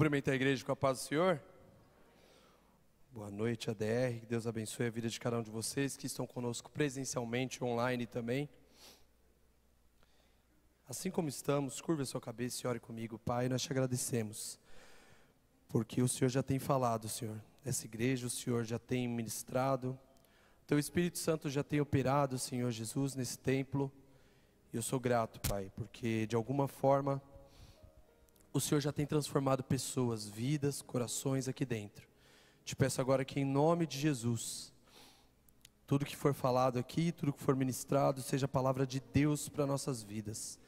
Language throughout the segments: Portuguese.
Cumprimentar a igreja com a paz do Senhor. Boa noite, ADR. Que Deus abençoe a vida de cada um de vocês que estão conosco presencialmente, online também. Assim como estamos, curva a sua cabeça e ore comigo. Pai, nós te agradecemos, porque o Senhor já tem falado, Senhor. Nessa igreja o Senhor já tem ministrado. Teu Espírito Santo já tem operado, Senhor Jesus, nesse templo. E eu sou grato, Pai, porque de alguma forma o Senhor já tem transformado pessoas, vidas, corações aqui dentro. Te peço agora que em nome de Jesus, tudo que for falado aqui, tudo que for ministrado, seja a palavra de Deus para nossas vidas.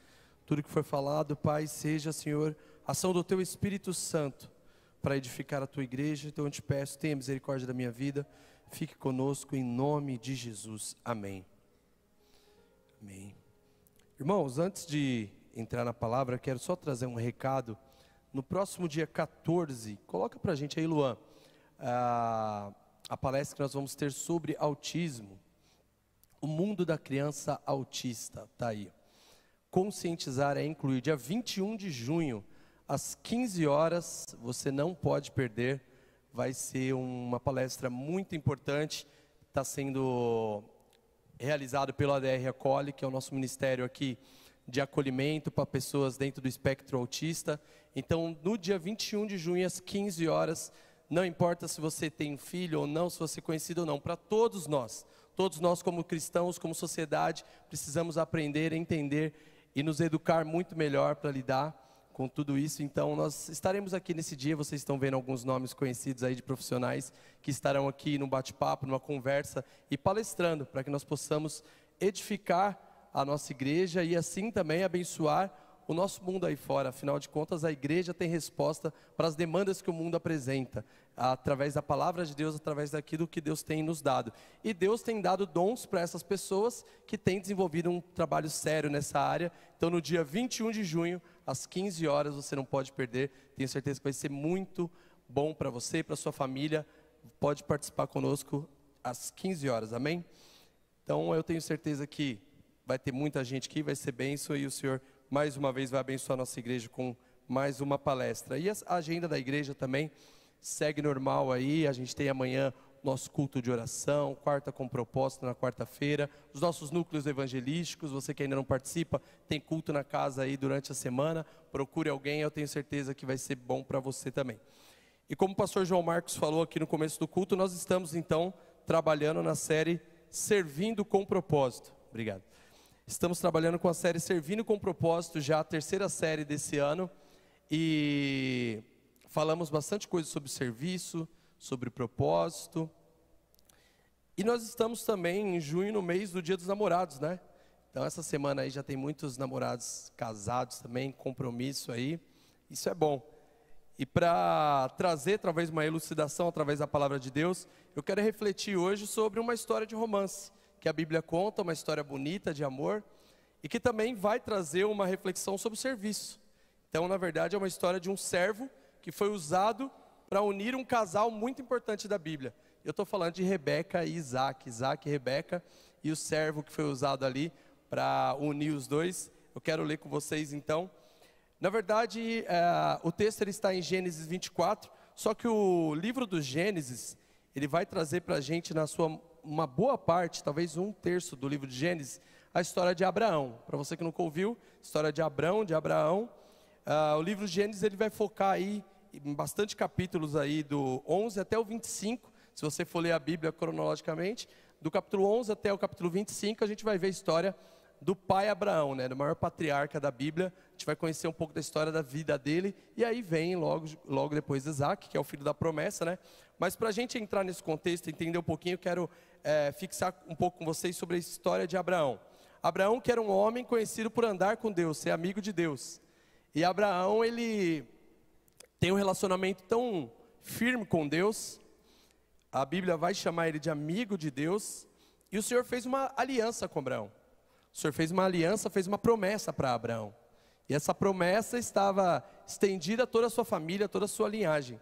Tudo que for falado, Pai, seja, Senhor, ação do Teu Espírito Santo para edificar a Tua igreja. Então eu te peço, tenha misericórdia da minha vida, fique conosco em nome de Jesus. Amém. Amém. Irmãos, antes de entrar na palavra, quero só trazer um recado. No próximo dia 14, coloca pra gente aí, Luan, a palestra que nós vamos ter sobre autismo, o mundo da criança autista, tá aí. Conscientizar é incluir, dia 21 de junho, às 15 horas, você não pode perder, vai ser uma palestra muito importante, está sendo realizado pelo ADR Acolhe, que é o nosso ministério aqui de acolhimento para pessoas dentro do espectro autista. Então, no dia 21 de junho, às 15 horas, não importa se você tem um filho ou não, se você é conhecido ou não, para todos nós como cristãos, como sociedade, precisamos aprender, entender e nos educar muito melhor para lidar com tudo isso. Então, nós estaremos aqui nesse dia, vocês estão vendo alguns nomes conhecidos aí de profissionais que estarão aqui num bate-papo, numa conversa e palestrando, para que nós possamos edificar a nossa igreja e assim também abençoar o nosso mundo aí fora. Afinal de contas, a igreja tem resposta para as demandas que o mundo apresenta, através da palavra de Deus, através daquilo que Deus tem nos dado. E Deus tem dado dons para essas pessoas que têm desenvolvido um trabalho sério nessa área. Então, no dia 21 de junho, às 15 horas, você não pode perder. Tenho certeza que vai ser muito bom para você e para sua família. Pode participar conosco às 15 horas, amém? Então, eu tenho certeza que vai ter muita gente aqui, vai ser bênção, e o Senhor, mais uma vez, vai abençoar a nossa igreja com mais uma palestra. E a agenda da igreja também segue normal aí. A gente tem amanhã nosso culto de oração, quarta com propósito na quarta-feira, os nossos núcleos evangelísticos. Você que ainda não participa, tem culto na casa aí durante a semana, procure alguém, eu tenho certeza que vai ser bom para você também. E como o pastor João Marcos falou aqui no começo do culto, nós estamos então trabalhando na série Servindo com Propósito. Obrigado. Estamos trabalhando com a série Servindo com Propósito, já a terceira série desse ano, e falamos bastante coisa sobre serviço, sobre propósito. E nós estamos também em junho, no mês do Dia dos Namorados, né? Então essa semana aí já tem muitos namorados casados também, compromisso aí, isso é bom. E para trazer talvez uma elucidação através da palavra de Deus, eu quero refletir hoje sobre uma história de romance, que a Bíblia conta, uma história bonita de amor, e que também vai trazer uma reflexão sobre o serviço. Então, na verdade, é uma história de um servo que foi usado para unir um casal muito importante da Bíblia. Eu estou falando de Rebeca e Isaac, Isaac e Rebeca, e o servo que foi usado ali para unir os dois. Eu quero ler com vocês então. Na verdade, o texto ele está em Gênesis 24, só que o livro do Gênesis, ele vai trazer para a gente na sua uma boa parte, talvez um terço do livro de Gênesis, a história de Abraão. Para você que nunca ouviu, história de Abraão. O livro de Gênesis ele vai focar aí em bastante capítulos aí do 11 até o 25, se você for ler a Bíblia cronologicamente, do capítulo 11 até o capítulo 25, a gente vai ver a história do pai Abraão, né, do maior patriarca da Bíblia. A gente vai conhecer um pouco da história da vida dele, e aí vem logo depois Isaac, que é o filho da promessa, né? Mas para a gente entrar nesse contexto, entender um pouquinho, eu quero fixar um pouco com vocês sobre a história de Abraão. Abraão, que era um homem conhecido por andar com Deus, ser amigo de Deus. E Abraão, ele tem um relacionamento tão firme com Deus, a Bíblia vai chamar ele de amigo de Deus, e o Senhor fez uma aliança com Abraão. O Senhor fez uma aliança, fez uma promessa para Abraão. E essa promessa estava estendida a toda a sua família, a toda a sua linhagem.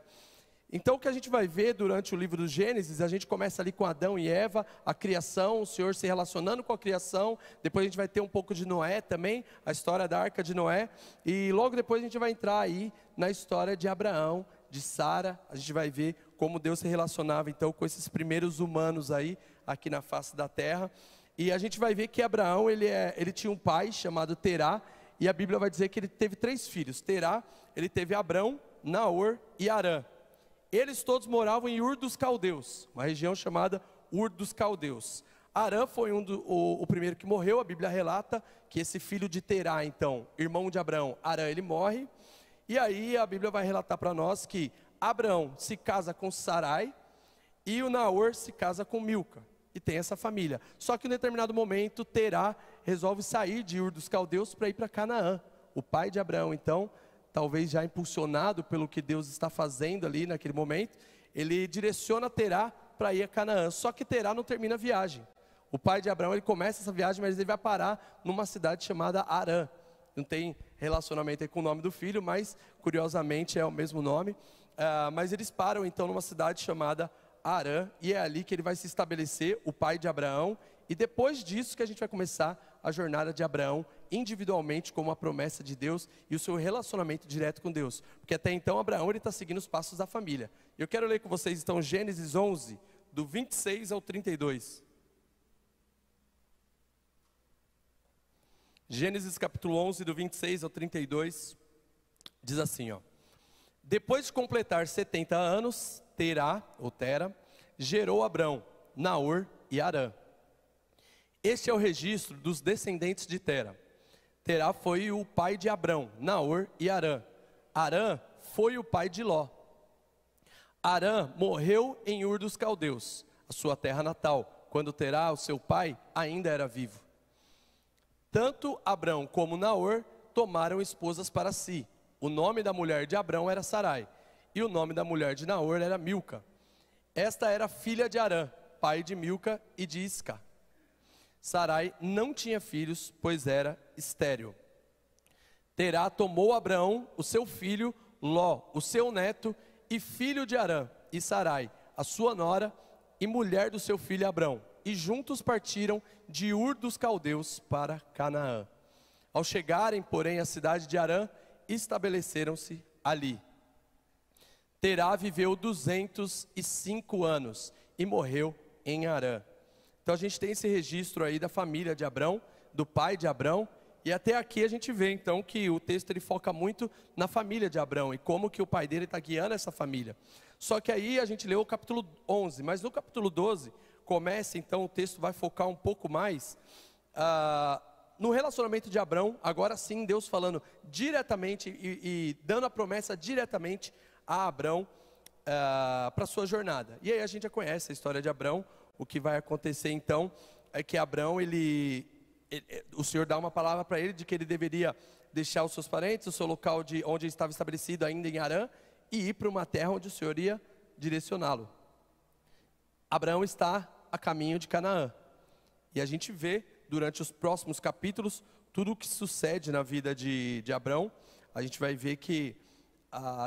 Então o que a gente vai ver durante o livro do Gênesis, a gente começa ali com Adão e Eva, a criação, o Senhor se relacionando com a criação, depois a gente vai ter um pouco de Noé também, a história da Arca de Noé, e logo depois a gente vai entrar aí na história de Abraão, de Sara, a gente vai ver como Deus se relacionava então com esses primeiros humanos aí, aqui na face da terra, e a gente vai ver que Abraão, ele tinha um pai chamado Terá, e a Bíblia vai dizer que ele teve 3 filhos, Terá, ele teve Abrão, Naor e Harã. Eles todos moravam em Ur dos Caldeus, uma região chamada Ur dos Caldeus. Harã foi o primeiro que morreu, a Bíblia relata que esse filho de Terá, então, irmão de Abraão, Harã, ele morre. E aí a Bíblia vai relatar para nós que Abraão se casa com Sarai e o Naor se casa com Milca. E tem essa família. Só que em um determinado momento, Terá resolve sair de Ur dos Caldeus para ir para Canaã. O pai de Abraão, então, talvez já impulsionado pelo que Deus está fazendo ali naquele momento, ele direciona Terá para ir a Canaã. Só que Terá não termina a viagem. O pai de Abraão, ele começa essa viagem, mas ele vai parar numa cidade chamada Harã. Não tem relacionamento aí com o nome do filho, mas curiosamente é o mesmo nome. Mas eles param então numa cidade chamada Harã, e é ali que ele vai se estabelecer, o pai de Abraão, e depois disso que a gente vai começar a jornada de Abraão individualmente como a promessa de Deus e o seu relacionamento direto com Deus, porque até então Abraão ele está seguindo os passos da família. Eu quero ler com vocês então Gênesis 11, do 26 ao 32. Gênesis capítulo 11, do 26 ao 32, diz assim, ó: Depois de completar 70 anos, Terá, ou Tera, gerou Abrão, Naor e Harã. Este é o registro dos descendentes de Tera. Terá foi o pai de Abrão, Naor e Harã. Harã foi o pai de Ló. Harã morreu em Ur dos Caldeus, a sua terra natal, quando Terá, o seu pai, ainda era vivo. Tanto Abrão como Naor tomaram esposas para si. O nome da mulher de Abrão era Sarai, e o nome da mulher de Naor era Milca. Esta era filha de Harã, pai de Milca e de Isca. Sarai não tinha filhos, pois era estéril. Terá tomou Abraão, o seu filho, Ló, o seu neto, e filho de Harã, e Sarai, a sua nora, e mulher do seu filho Abrão, e juntos partiram de Ur dos Caldeus para Canaã. Ao chegarem, porém, à cidade de Harã, estabeleceram-se ali. Terá viveu 205 anos e morreu em Harã. Então a gente tem esse registro aí da família de Abrão, do pai de Abrão, e até aqui a gente vê então que o texto ele foca muito na família de Abrão e como que o pai dele está guiando essa família. Só que aí a gente leu o capítulo 11, mas no capítulo 12 começa então, o texto vai focar um pouco mais no relacionamento de Abrão, agora sim Deus falando diretamente e dando a promessa diretamente a Abrão para a sua jornada. E aí a gente já conhece a história de Abrão. O que vai acontecer então é que Abrão, o Senhor dá uma palavra para ele de que ele deveria deixar os seus parentes, o seu local onde ele estava estabelecido ainda em Harã, e ir para uma terra onde o Senhor ia direcioná-lo. Abraão está a caminho de Canaã, e a gente vê durante os próximos capítulos tudo o que sucede na vida de Abrão. A gente vai ver que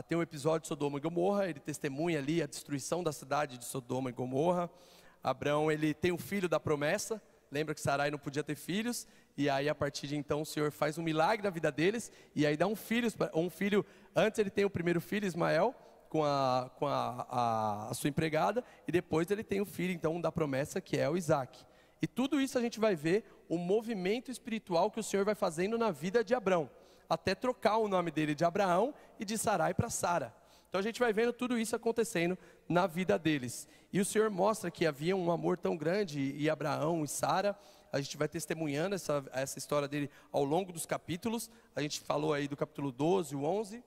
tem um episódio de Sodoma e Gomorra, ele testemunha ali a destruição da cidade de Sodoma e Gomorra. Abrão, ele tem o filho da promessa, lembra que Sarai não podia ter filhos, e aí a partir de então o Senhor faz um milagre na vida deles, e aí dá um filho, antes ele tem o primeiro filho, Ismael, com a sua empregada, e depois ele tem o filho então da promessa, que é o Isaac. E tudo isso a gente vai ver o movimento espiritual que o Senhor vai fazendo na vida de Abrão, até trocar o nome dele de Abraão e de Sarai para Sara. Então a gente vai vendo tudo isso acontecendo na vida deles. E o Senhor mostra que havia um amor tão grande, e Abraão e Sara, a gente vai testemunhando essa história dele ao longo dos capítulos. A gente falou aí do capítulo 12, o 11.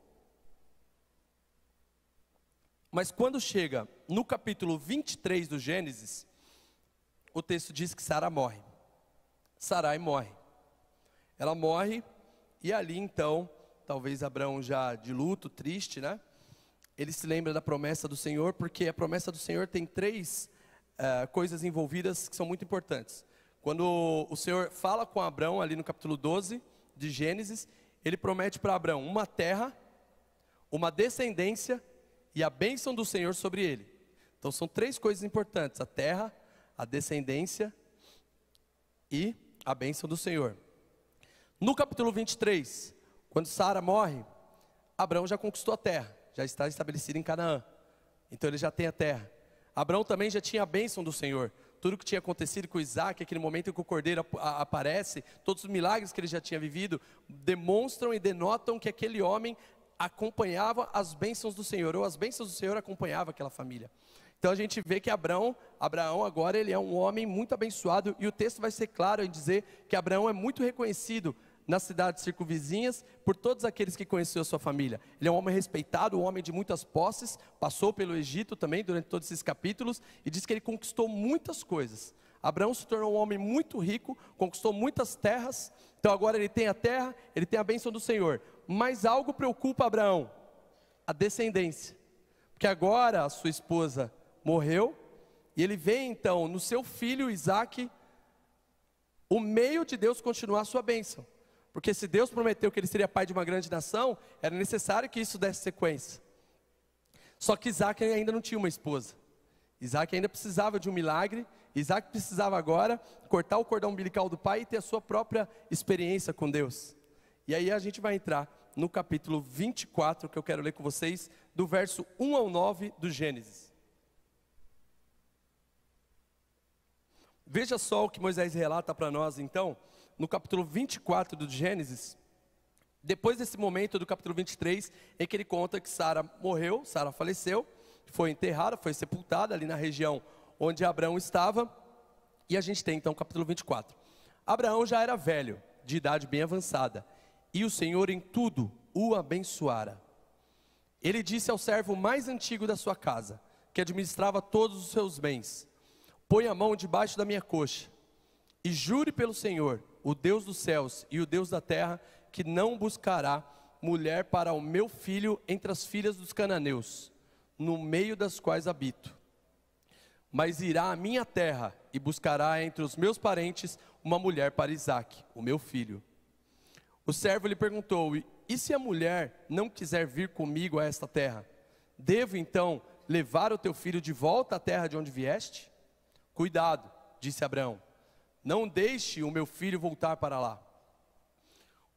Mas quando chega no capítulo 23 do Gênesis, o texto diz que Sara morre. Sarai morre. Ela morre, e ali então, talvez Abraão já de luto, triste, né? Ele se lembra da promessa do Senhor, porque a promessa do Senhor tem 3 coisas envolvidas que são muito importantes. Quando o Senhor fala com Abrão, ali no capítulo 12 de Gênesis, ele promete para Abrão uma terra, uma descendência e a bênção do Senhor sobre ele. Então são três coisas importantes: a terra, a descendência e a bênção do Senhor. No capítulo 23, quando Sara morre, Abraão já conquistou a terra, já está estabelecido em Canaã. Então ele já tem a terra. Abraão também já tinha a bênção do Senhor. Tudo que tinha acontecido com Isaac, aquele momento em que o cordeiro aparece, todos os milagres que ele já tinha vivido, demonstram e denotam que aquele homem acompanhava as bênçãos do Senhor, ou as bênçãos do Senhor acompanhavam aquela família. Então a gente vê que Abraão agora ele é um homem muito abençoado, e o texto vai ser claro em dizer que Abraão é muito reconhecido nas cidades circunvizinhas por todos aqueles que conheceram a sua família. Ele é um homem respeitado, um homem de muitas posses, passou pelo Egito também durante todos esses capítulos, e diz que ele conquistou muitas coisas. Abraão se tornou um homem muito rico, conquistou muitas terras. Então agora ele tem a terra, ele tem a bênção do Senhor. Mas algo preocupa Abraão: a descendência. Porque agora a sua esposa morreu, e ele vê então no seu filho Isaac o meio de Deus continuar a sua bênção. Porque se Deus prometeu que ele seria pai de uma grande nação, era necessário que isso desse sequência. Só que Isaac ainda não tinha uma esposa. Isaac ainda precisava de um milagre. Isaac precisava agora cortar o cordão umbilical do pai e ter a sua própria experiência com Deus. E aí a gente vai entrar no capítulo 24, que eu quero ler com vocês, do verso 1 ao 9 do Gênesis. Veja só o que Moisés relata para nós então, no capítulo 24 do Gênesis, depois desse momento do capítulo 23, em que ele conta que Sara morreu, Sara faleceu, foi enterrada, foi sepultada ali na região onde Abraão estava, e a gente tem então o capítulo 24. Abraão já era velho, de idade bem avançada, e o Senhor em tudo o abençoara. Ele disse ao servo mais antigo da sua casa, que administrava todos os seus bens: põe a mão debaixo da minha coxa, e jure pelo Senhor, o Deus dos céus e o Deus da terra, que não buscará mulher para o meu filho entre as filhas dos cananeus, no meio das quais habito, mas irá à minha terra e buscará entre os meus parentes uma mulher para Isaque, o meu filho. O servo lhe perguntou: e se a mulher não quiser vir comigo a esta terra, devo então levar o teu filho de volta à terra de onde vieste? Cuidado, disse Abraão, não deixe o meu filho voltar para lá.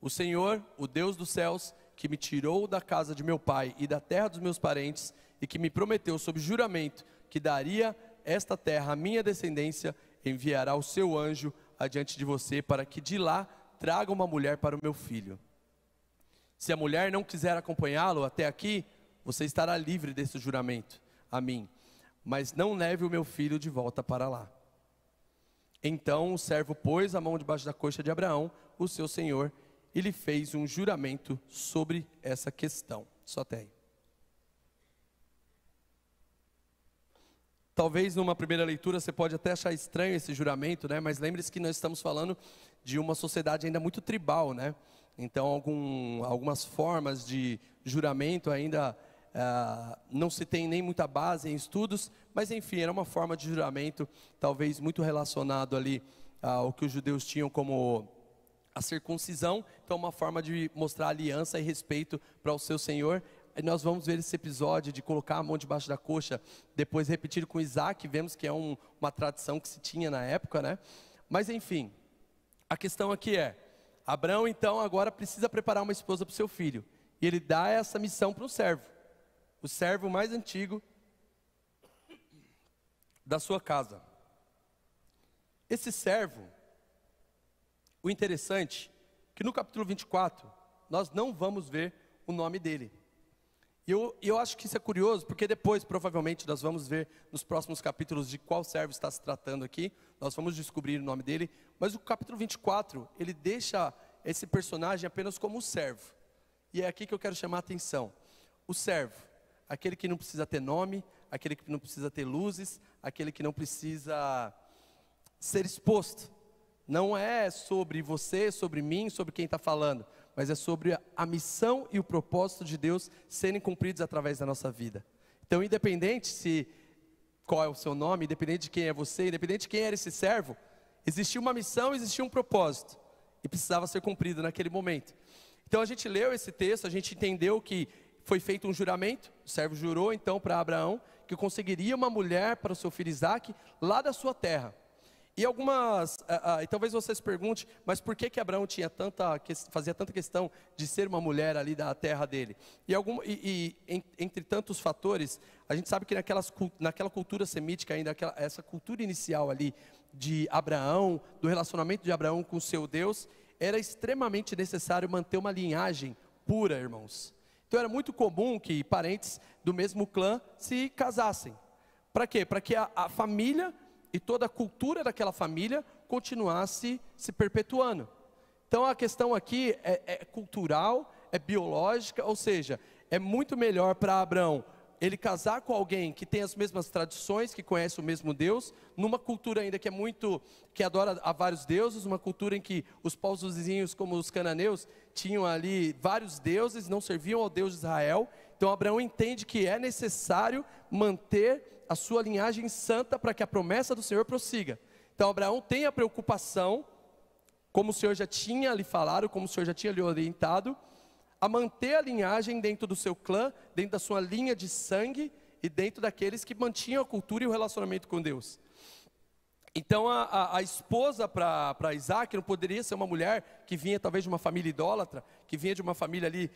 O Senhor, o Deus dos céus, que me tirou da casa de meu pai e da terra dos meus parentes, e que me prometeu sob juramento que daria esta terra à minha descendência, enviará o seu anjo adiante de você, para que de lá traga uma mulher para o meu filho. Se a mulher não quiser acompanhá-lo até aqui, você estará livre desse juramento a mim, mas não leve o meu filho de volta para lá. Então o servo pôs a mão debaixo da coxa de Abraão, o seu senhor, e lhe fez um juramento sobre essa questão. Só até aí. Talvez numa primeira leitura você pode até achar estranho esse juramento, né? Mas lembre-se que nós estamos falando de uma sociedade ainda muito tribal, né? Então algumas formas de juramento ainda não se tem nem muita base em estudos, mas enfim, era uma forma de juramento, talvez muito relacionado ali ao que os judeus tinham como a circuncisão. Então uma forma de mostrar aliança e respeito para o seu Senhor. E nós vamos ver esse episódio de colocar a mão debaixo da coxa, depois repetido com Isaac, vemos que é uma tradição que se tinha na época, né? Mas enfim, a questão aqui é, Abraão então agora precisa preparar uma esposa para o seu filho, e ele dá essa missão para um servo, o servo mais antigo da sua casa. Esse servo, o interessante, que no capítulo 24, nós não vamos ver o nome dele. E eu acho que isso é curioso, porque depois, provavelmente, nós vamos ver nos próximos capítulos de qual servo está se tratando aqui, nós vamos descobrir o nome dele, mas o capítulo 24, ele deixa esse personagem apenas como um servo. E é aqui que eu quero chamar a atenção. O servo, aquele que não precisa ter nome, aquele que não precisa ter luzes, aquele que não precisa ser exposto. Não é sobre você, sobre mim, sobre quem está falando, mas é sobre a missão e o propósito de Deus serem cumpridos através da nossa vida. Então, independente qual é o seu nome, independente de quem é você, independente de quem era esse servo, existia uma missão, existia um propósito, e precisava ser cumprido naquele momento. Então a gente leu esse texto, a gente entendeu que foi feito um juramento, o servo jurou então para Abraão que conseguiria uma mulher para o seu filho Isaque lá da sua terra. E e talvez você se pergunte, mas por que Abraão fazia tanta questão de ser uma mulher ali da terra dele? Entre tantos fatores, a gente sabe que naquela cultura semítica ainda, essa cultura inicial ali de Abraão, do relacionamento de Abraão com o seu Deus, era extremamente necessário manter uma linhagem pura, irmãos. Então era muito comum que parentes do mesmo clã se casassem. Para quê? Para que a família e toda a cultura daquela família continuasse se perpetuando. Então a questão aqui é cultural, é biológica, ou seja, é muito melhor para Abraão ele casar com alguém que tem as mesmas tradições, que conhece o mesmo Deus, numa cultura ainda que adora a vários deuses, uma cultura em que os povos vizinhos, como os cananeus, tinham ali vários deuses, não serviam ao Deus de Israel. Então Abraão entende que é necessário manter a sua linhagem santa para que a promessa do Senhor prossiga. Então Abraão tem a preocupação, como o Senhor já tinha lhe falado, como o Senhor já tinha lhe orientado, a manter a linhagem dentro do seu clã, dentro da sua linha de sangue e dentro daqueles que mantinham a cultura e o relacionamento com Deus. Então a esposa para Isaque não poderia ser uma mulher que vinha talvez de uma família idólatra, que vinha de uma família ali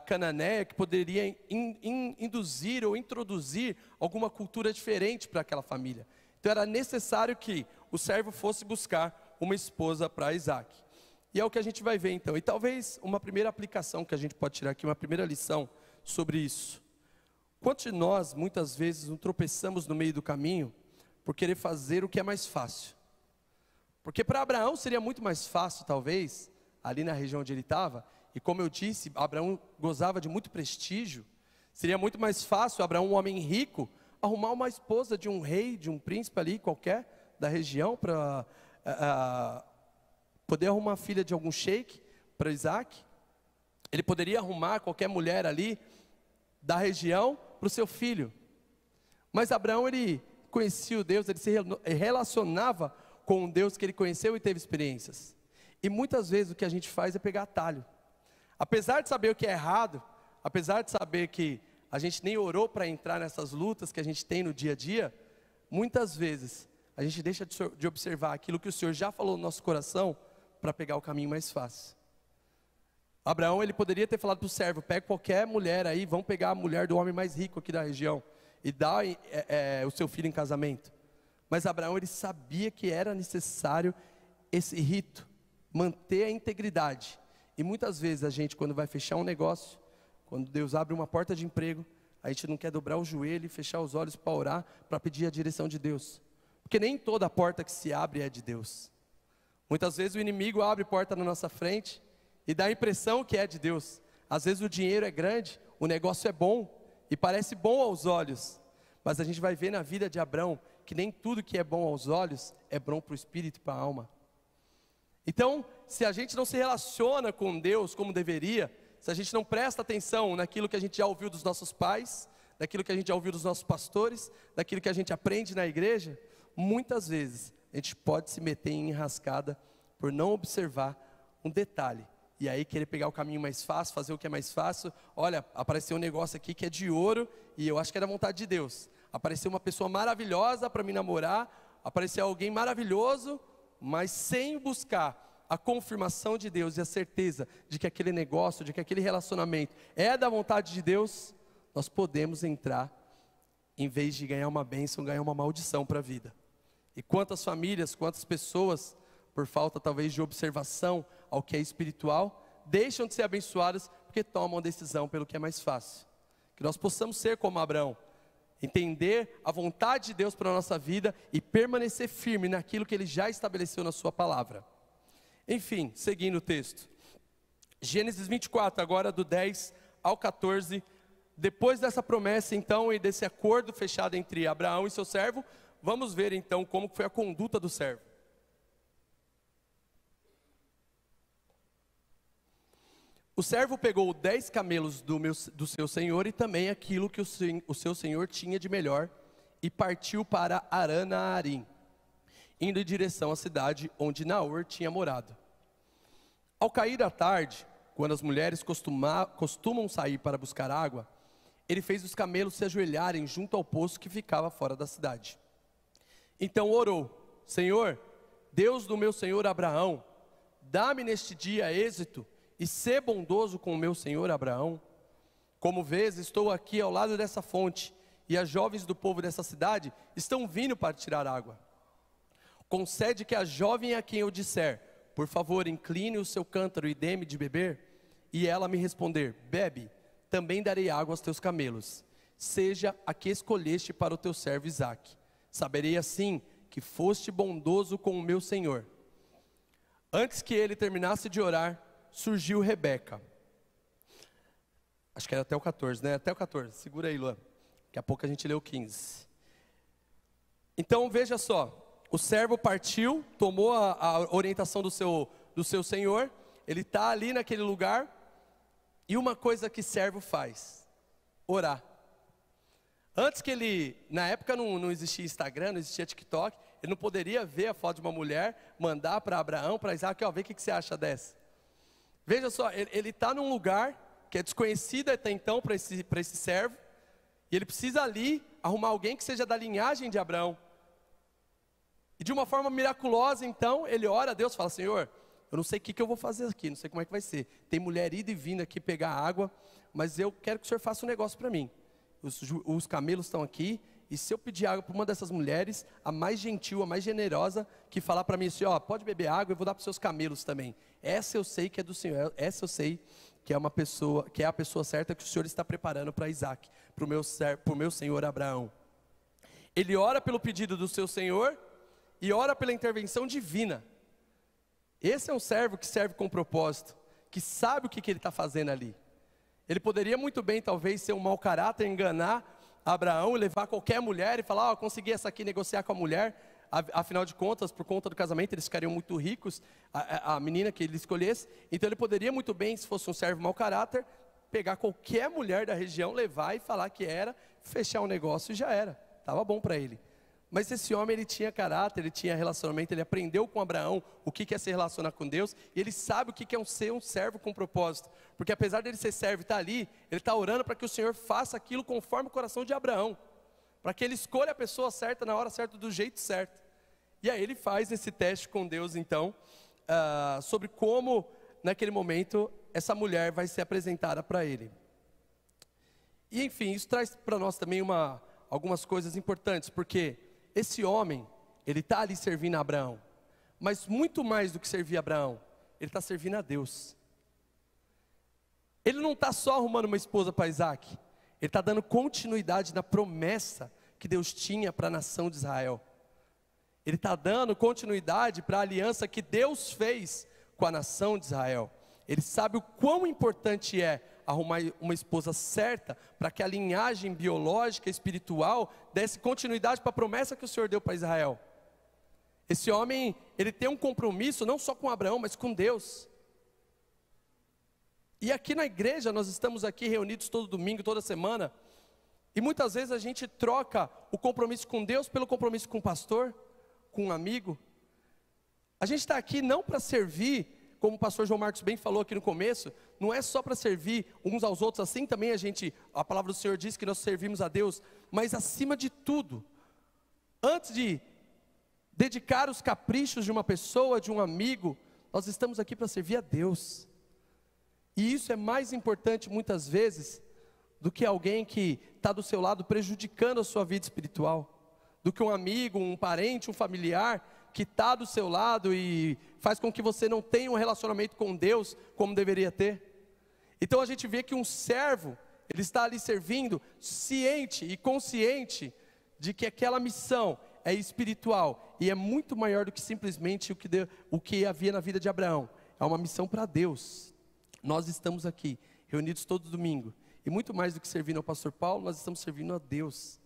cananeia, que poderia induzir ou introduzir alguma cultura diferente para aquela família. Então era necessário que o servo fosse buscar uma esposa para Isaque. E é o que a gente vai ver então. E talvez uma primeira aplicação que a gente pode tirar aqui, uma primeira lição sobre isso. Quantos de nós muitas vezes nos tropeçamos no meio do caminho por querer fazer o que é mais fácil? Porque para Abraão seria muito mais fácil, talvez, ali na região onde ele estava, e como eu disse, Abraão gozava de muito prestígio, seria muito mais fácil Abraão, um homem rico, arrumar uma esposa de um rei, de um príncipe ali qualquer da região, para poder arrumar uma filha de algum sheik para Isaque. Ele poderia arrumar qualquer mulher ali da região para o seu filho. Mas Abraão, ele conhecia o Deus, ele se relacionava com um Deus que ele conheceu e teve experiências. E muitas vezes o que a gente faz é pegar atalho. Apesar de saber o que é errado, apesar de saber que a gente nem orou para entrar nessas lutas que a gente tem no dia a dia, muitas vezes a gente deixa de observar aquilo que o Senhor já falou no nosso coração para pegar o caminho mais fácil. Abraão, ele poderia ter falado para o servo, pega qualquer mulher aí, vão pegar a mulher do homem mais rico aqui da região e dá o seu filho em casamento. Mas Abraão, ele sabia que era necessário esse rito, manter a integridade. E muitas vezes a gente, quando vai fechar um negócio, quando Deus abre uma porta de emprego, a gente não quer dobrar o joelho e fechar os olhos para orar, para pedir a direção de Deus. Porque nem toda porta que se abre é de Deus. Muitas vezes o inimigo abre porta na nossa frente e dá a impressão que é de Deus. Às vezes o dinheiro é grande, o negócio é bom e parece bom aos olhos. Mas a gente vai ver na vida de Abraão que nem tudo que é bom aos olhos é bom para o espírito e para a alma. Então, se a gente não se relaciona com Deus como deveria, se a gente não presta atenção naquilo que a gente já ouviu dos nossos pais, daquilo que a gente já ouviu dos nossos pastores, daquilo que a gente aprende na igreja, muitas vezes a gente pode se meter em enrascada por não observar um detalhe. E aí querer pegar o caminho mais fácil, fazer o que é mais fácil. Olha, apareceu um negócio aqui que é de ouro e eu acho que é da vontade de Deus. Apareceu uma pessoa maravilhosa para me namorar, apareceu alguém maravilhoso, mas sem buscar a confirmação de Deus e a certeza de que aquele negócio, de que aquele relacionamento é da vontade de Deus, nós podemos entrar, em vez de ganhar uma bênção, ganhar uma maldição para a vida. E quantas famílias, quantas pessoas, por falta talvez de observação ao que é espiritual, deixam de ser abençoadas porque tomam a decisão pelo que é mais fácil. Que nós possamos ser como Abraão, entender a vontade de Deus para a nossa vida e permanecer firme naquilo que Ele já estabeleceu na sua palavra. Enfim, seguindo o texto. Gênesis 24, agora do 10 ao 14. Depois dessa promessa então e desse acordo fechado entre Abraão e seu servo, vamos ver então como foi a conduta do servo. O servo pegou 10 camelos do seu senhor e também aquilo que o seu senhor tinha de melhor e partiu para Arã-Naarim, indo em direção à cidade onde Naor tinha morado. Ao cair da tarde, quando as mulheres costumam sair para buscar água, ele fez os camelos se ajoelharem junto ao poço que ficava fora da cidade. Então orou: Senhor, Deus do meu senhor Abraão, dá-me neste dia êxito e sê bondoso com o meu senhor Abraão. Como vês, estou aqui ao lado dessa fonte, e as jovens do povo dessa cidade estão vindo para tirar água. Concede que a jovem a quem eu disser, por favor, incline o seu cântaro e dê-me de beber, e ela me responder, bebe, também darei água aos teus camelos. Seja a que escolheste para o teu servo Isaque. Saberei assim que foste bondoso com o meu senhor. Antes que ele terminasse de orar, surgiu Rebeca. Acho que era até o 14, né? Até o 14, segura aí, Luan. Daqui a pouco a gente lê o 15. Então veja só, o servo partiu, tomou a orientação do seu senhor, ele está ali naquele lugar, e uma coisa que servo faz, orar. Antes que ele, na época não existia Instagram, não existia TikTok, ele não poderia ver a foto de uma mulher, mandar para Abraão, para Isaac, ó, vê o que você acha dessa. Veja só, ele está num lugar que é desconhecido até então para esse servo, e ele precisa ali arrumar alguém que seja da linhagem de Abraão. E de uma forma miraculosa, então, ele ora a Deus, fala, Senhor, eu não sei o que eu vou fazer aqui, não sei como é que vai ser. Tem mulher ida e vindo aqui pegar água, mas eu quero que o Senhor faça um negócio para mim. Os camelos estão aqui, e se eu pedir água para uma dessas mulheres, a mais gentil, a mais generosa, que falar para mim assim, ó, pode beber água, eu vou dar para os seus camelos também. Essa eu sei que é do Senhor, essa eu sei que é uma pessoa, que é a pessoa certa que o Senhor está preparando para Isaac, para o meu senhor Abraão. Ele ora pelo pedido do seu senhor, e ora pela intervenção divina. Esse é um servo que serve com propósito, que sabe o que ele está fazendo ali. Ele poderia muito bem, talvez, ser um mau caráter, enganar Abraão, levar qualquer mulher e falar, ó, consegui essa aqui, negociar com a mulher. Afinal de contas, por conta do casamento, eles ficariam muito ricos, a menina que ele escolhesse. Então ele poderia muito bem, se fosse um servo mau caráter, pegar qualquer mulher da região, levar e falar que era, fechar o negócio e já era. Estava bom para ele. Mas esse homem, ele tinha caráter, ele tinha relacionamento, ele aprendeu com Abraão o que é se relacionar com Deus, e ele sabe o que é ser um servo com propósito, porque apesar dele ser servo e estar ali, ele está orando para que o Senhor faça aquilo conforme o coração de Abraão, para que ele escolha a pessoa certa, na hora certa, do jeito certo. E aí ele faz esse teste com Deus então, sobre como naquele momento essa mulher vai ser apresentada para ele. E enfim, isso traz para nós também algumas coisas importantes, porque esse homem, ele está ali servindo a Abraão, mas muito mais do que servir a Abraão, ele está servindo a Deus. Ele não está só arrumando uma esposa para Isaac, ele está dando continuidade na promessa que Deus tinha para a nação de Israel. Ele está dando continuidade para a aliança que Deus fez com a nação de Israel. Ele sabe o quão importante é arrumar uma esposa certa, para que a linhagem biológica, espiritual, desse continuidade para a promessa que o Senhor deu para Israel. Esse homem, ele tem um compromisso, não só com Abraão, mas com Deus. E aqui na igreja, nós estamos aqui reunidos todo domingo, toda semana, e muitas vezes a gente troca o compromisso com Deus pelo compromisso com o pastor, com um amigo. A gente está aqui não para servir, como o pastor João Marcos bem falou aqui no começo, não é só para servir uns aos outros, assim também a palavra do Senhor diz que nós servimos a Deus, mas acima de tudo, antes de dedicar os caprichos de uma pessoa, de um amigo, nós estamos aqui para servir a Deus. E isso é mais importante muitas vezes do que alguém que está do seu lado prejudicando a sua vida espiritual, do que um amigo, um parente, um familiar que está do seu lado e faz com que você não tenha um relacionamento com Deus como deveria ter. Então a gente vê que um servo, ele está ali servindo, ciente e consciente de que aquela missão é espiritual e é muito maior do que simplesmente o que havia na vida de Abraão. É uma missão para Deus. Nós estamos aqui, reunidos todo domingo, e muito mais do que servindo ao pastor Paulo, nós estamos servindo a Deus.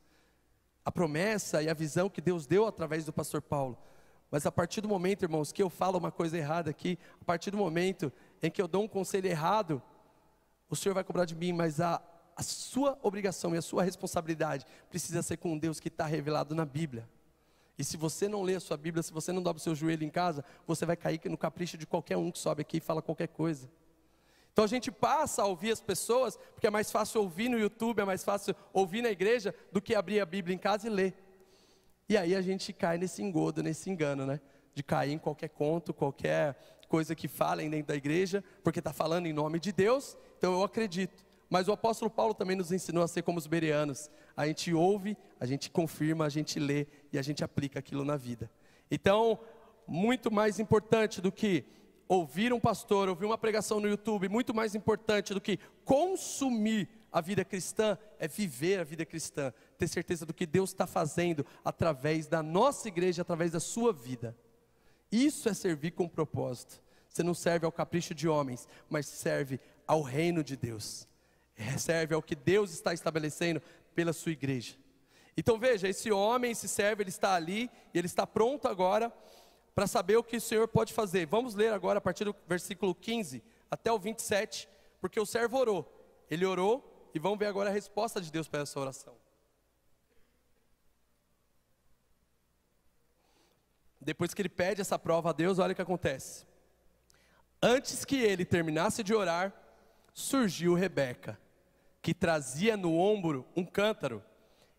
A promessa e a visão que Deus deu através do pastor Paulo. Mas a partir do momento, irmãos, que eu falo uma coisa errada aqui, a partir do momento em que eu dou um conselho errado, o Senhor vai cobrar de mim, mas a sua obrigação e a sua responsabilidade precisa ser com Deus que está revelado na Bíblia. E se você não lê a sua Bíblia, se você não dobra o seu joelho em casa, você vai cair no capricho de qualquer um que sobe aqui e fala qualquer coisa. Então a gente passa a ouvir as pessoas, porque é mais fácil ouvir no YouTube, é mais fácil ouvir na igreja, do que abrir a Bíblia em casa e ler. E aí a gente cai nesse engodo, nesse engano, né? De cair em qualquer conto, qualquer coisa que falem dentro da igreja, porque está falando em nome de Deus, então eu acredito. Mas o apóstolo Paulo também nos ensinou a ser como os bereanos. A gente ouve, a gente confirma, a gente lê e a gente aplica aquilo na vida. Então, muito mais importante do que ouvir um pastor, ouvir uma pregação no YouTube, muito mais importante do que consumir a vida cristã, é viver a vida cristã, ter certeza do que Deus está fazendo através da nossa igreja, através da sua vida. Isso é servir com propósito. Você não serve ao capricho de homens, mas serve ao reino de Deus, serve ao que Deus está estabelecendo pela sua igreja. Então veja, esse homem, esse servo, ele está ali, e ele está pronto agora para saber o que o Senhor pode fazer. Vamos ler agora a partir do versículo 15 até o 27, porque o servo orou. Ele orou, e vamos ver agora a resposta de Deus para essa oração. Depois que ele pede essa prova a Deus, olha o que acontece. Antes que ele terminasse de orar, surgiu Rebeca, que trazia no ombro um cântaro.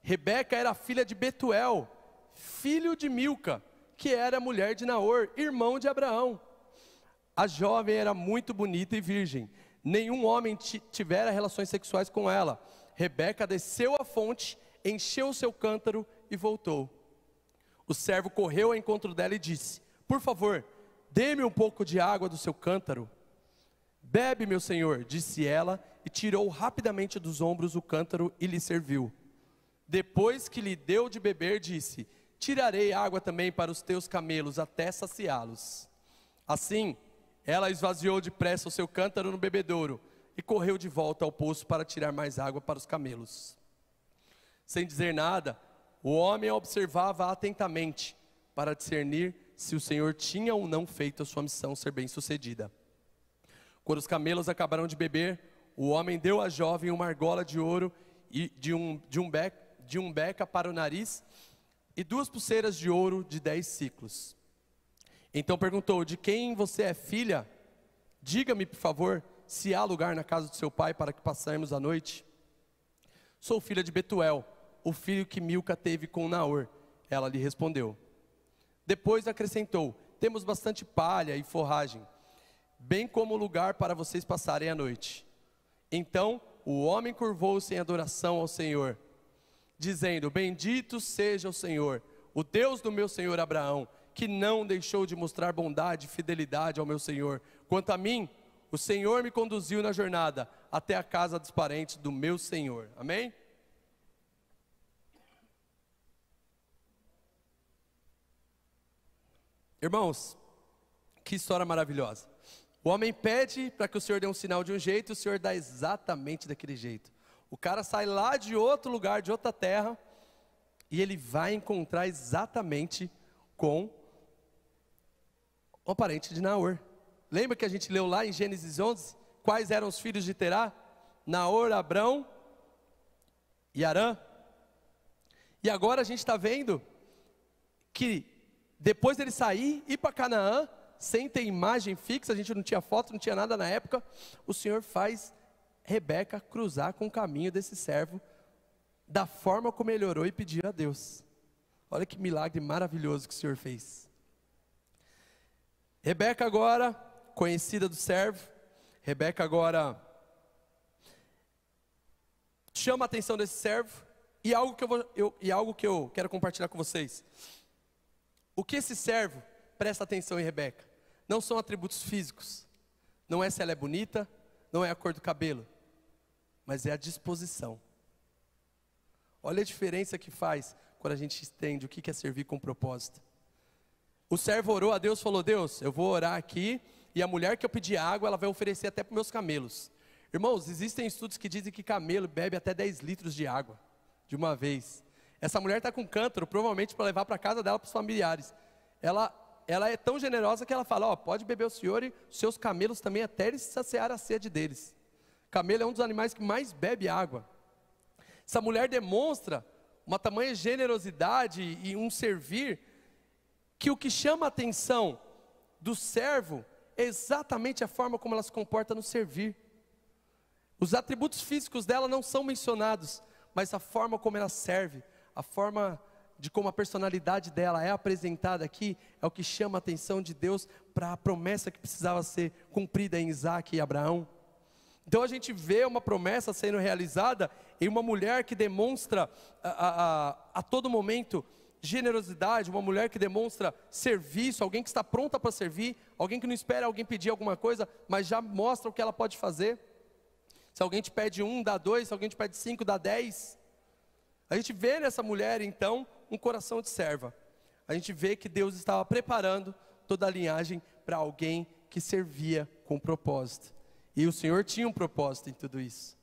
Rebeca era filha de Betuel, filho de Milca, que era mulher de Naor, irmão de Abraão. A jovem era muito bonita e virgem, nenhum homem tivera relações sexuais com ela. Rebeca desceu à fonte, encheu o seu cântaro e voltou. O servo correu ao encontro dela e disse: por favor, dê-me um pouco de água do seu cântaro. Bebe, meu senhor, disse ela, e tirou rapidamente dos ombros o cântaro e lhe serviu. Depois que lhe deu de beber, disse: tirarei água também para os teus camelos, até saciá-los. Assim, ela esvaziou depressa o seu cântaro no bebedouro, e correu de volta ao poço para tirar mais água para os camelos. Sem dizer nada, o homem a observava atentamente, para discernir se o Senhor tinha ou não feito a sua missão ser bem sucedida. Quando os camelos acabaram de beber, o homem deu à jovem uma argola de ouro e de um beca para o nariz, e 2 pulseiras de ouro de 10 siclos. Então perguntou: de quem você é filha? Diga-me, por favor, se há lugar na casa do seu pai para que passemos a noite. Sou filha de Betuel, o filho que Milca teve com Naor. Ela lhe respondeu. Depois acrescentou: temos bastante palha e forragem, bem como lugar para vocês passarem a noite. Então o homem curvou-se em adoração ao Senhor, dizendo: bendito seja o Senhor, o Deus do meu senhor Abraão, que não deixou de mostrar bondade e fidelidade ao meu senhor. Quanto a mim, o Senhor me conduziu na jornada até a casa dos parentes do meu senhor. Amém? Irmãos, que história maravilhosa. O homem pede para que o Senhor dê um sinal de um jeito, e o Senhor dá exatamente daquele jeito. O cara sai lá de outro lugar, de outra terra, e ele vai encontrar exatamente com o parente de Naor. Lembra que a gente leu lá em Gênesis 11? Quais eram os filhos de Terá? Naor, Abrão e Arã. E agora a gente está vendo que depois dele sair, ir para Canaã, sem ter imagem fixa, a gente não tinha foto, não tinha nada na época, o Senhor faz Rebeca cruzar com o caminho desse servo, da forma como ele orou e pediu a Deus. Olha que milagre maravilhoso que o Senhor fez. Rebeca agora, conhecida do servo, Rebeca agora chama a atenção desse servo, e algo que eu quero compartilhar com vocês. O que esse servo presta atenção em Rebeca? Não são atributos físicos, não é se ela é bonita, não é a cor do cabelo, mas é a disposição. Olha a diferença que faz quando a gente entende o que é servir com propósito. O servo orou a Deus, falou: Deus, eu vou orar aqui, e a mulher que eu pedir água, ela vai oferecer até para os meus camelos. Irmãos, existem estudos que dizem que camelo bebe até 10 litros de água, de uma vez. Essa mulher está com cântaro, provavelmente para levar para casa dela, para os familiares. Ela é tão generosa que ela fala: ó, pode beber o senhor e os seus camelos também, até eles saciar a sede deles. Camelo é um dos animais que mais bebe água. Essa mulher demonstra uma tamanha generosidade e um servir, que o que chama a atenção do servo é exatamente a forma como ela se comporta no servir. Os atributos físicos dela não são mencionados, mas a forma como ela serve, a forma de como a personalidade dela é apresentada aqui, é o que chama a atenção de Deus para a promessa que precisava ser cumprida em Isaac e Abraão. Então a gente vê uma promessa sendo realizada em uma mulher que demonstra a todo momento generosidade, uma mulher que demonstra serviço, alguém que está pronta para servir, alguém que não espera alguém pedir alguma coisa, mas já mostra o que ela pode fazer. Se alguém te pede 1, dá 2, se alguém te pede 5, dá 10. A gente vê nessa mulher então um coração de serva. A gente vê que Deus estava preparando toda a linhagem para alguém que servia com propósito. E o Senhor tinha um propósito em tudo isso.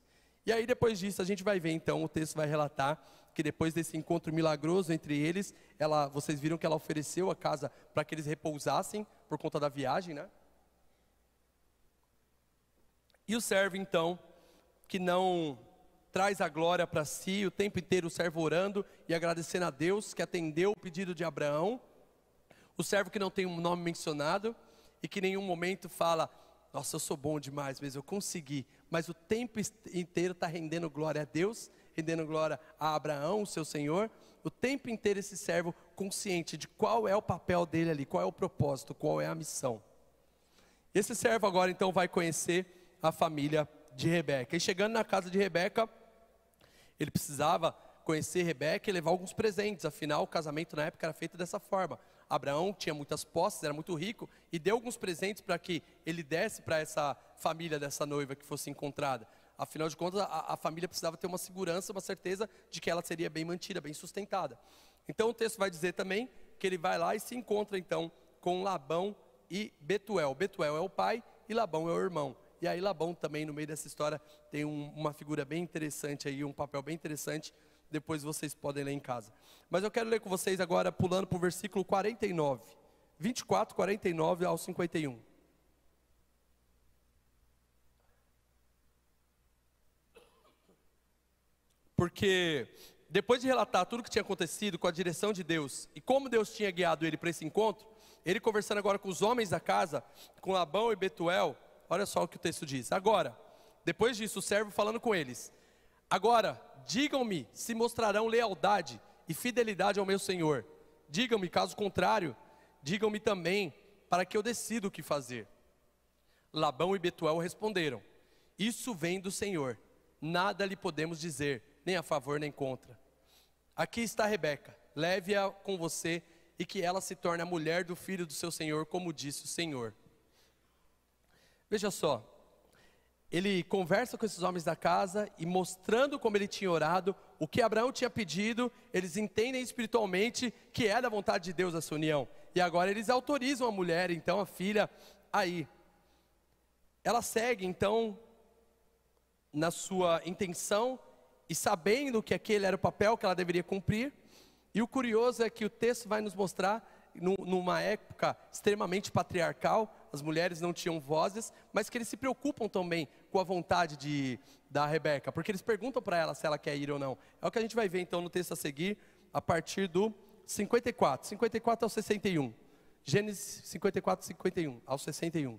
E aí depois disso a gente vai ver então, o texto vai relatar que depois desse encontro milagroso entre eles, vocês viram que ela ofereceu a casa para que eles repousassem por conta da viagem, né? E o servo então, que não traz a glória para si, o tempo inteiro o servo orando e agradecendo a Deus que atendeu o pedido de Abraão. O servo que não tem um nome mencionado e que em nenhum momento fala: nossa, eu sou bom demais, mas eu consegui. Mas o tempo inteiro está rendendo glória a Deus, rendendo glória a Abraão, o seu Senhor. O tempo inteiro esse servo consciente de qual é o papel dele ali, qual é o propósito, qual é a missão. Esse servo agora então vai conhecer a família de Rebeca. E chegando na casa de Rebeca, ele precisava conhecer Rebeca e levar alguns presentes. Afinal, o casamento na época era feito dessa forma. Abraão tinha muitas posses, era muito rico, e deu alguns presentes para que ele desse para essa família dessa noiva que fosse encontrada. Afinal de contas, a família precisava ter uma segurança, uma certeza de que ela seria bem mantida, bem sustentada. Então o texto vai dizer também que ele vai lá e se encontra então com Labão e Betuel. Betuel é o pai e Labão é o irmão. E aí Labão também no meio dessa história tem uma figura bem interessante aí, um papel bem interessante. Depois vocês podem ler em casa. Mas eu quero ler com vocês agora, pulando para o versículo 49. 24, 49 ao 51. Porque depois de relatar tudo o que tinha acontecido com a direção de Deus e como Deus tinha guiado ele para esse encontro, ele conversando agora com os homens da casa, com Labão e Betuel, olha só o que o texto diz. Agora, depois disso, o servo falando com eles: agora, digam-me se mostrarão lealdade e fidelidade ao meu senhor. Digam-me, caso contrário, digam-me também, para que eu decida o que fazer. Labão e Betuel responderam: isso vem do Senhor, nada lhe podemos dizer, nem a favor nem contra. Aqui está Rebeca, leve-a com você e que ela se torne a mulher do filho do seu senhor, como disse o Senhor. Veja só, ele conversa com esses homens da casa e mostrando como ele tinha orado, o que Abraão tinha pedido, eles entendem espiritualmente que é da vontade de Deus essa união. E agora eles autorizam a mulher, então a filha, a ir. Ela segue então na sua intenção e sabendo que aquele era o papel que ela deveria cumprir. E o curioso é que o texto vai nos mostrar, numa época extremamente patriarcal, as mulheres não tinham vozes, mas que eles se preocupam também com a vontade da Rebeca, porque eles perguntam para ela se ela quer ir ou não. É o que a gente vai ver então no texto a seguir, a partir do 54 ao 61. Gênesis 54, 51 ao 61.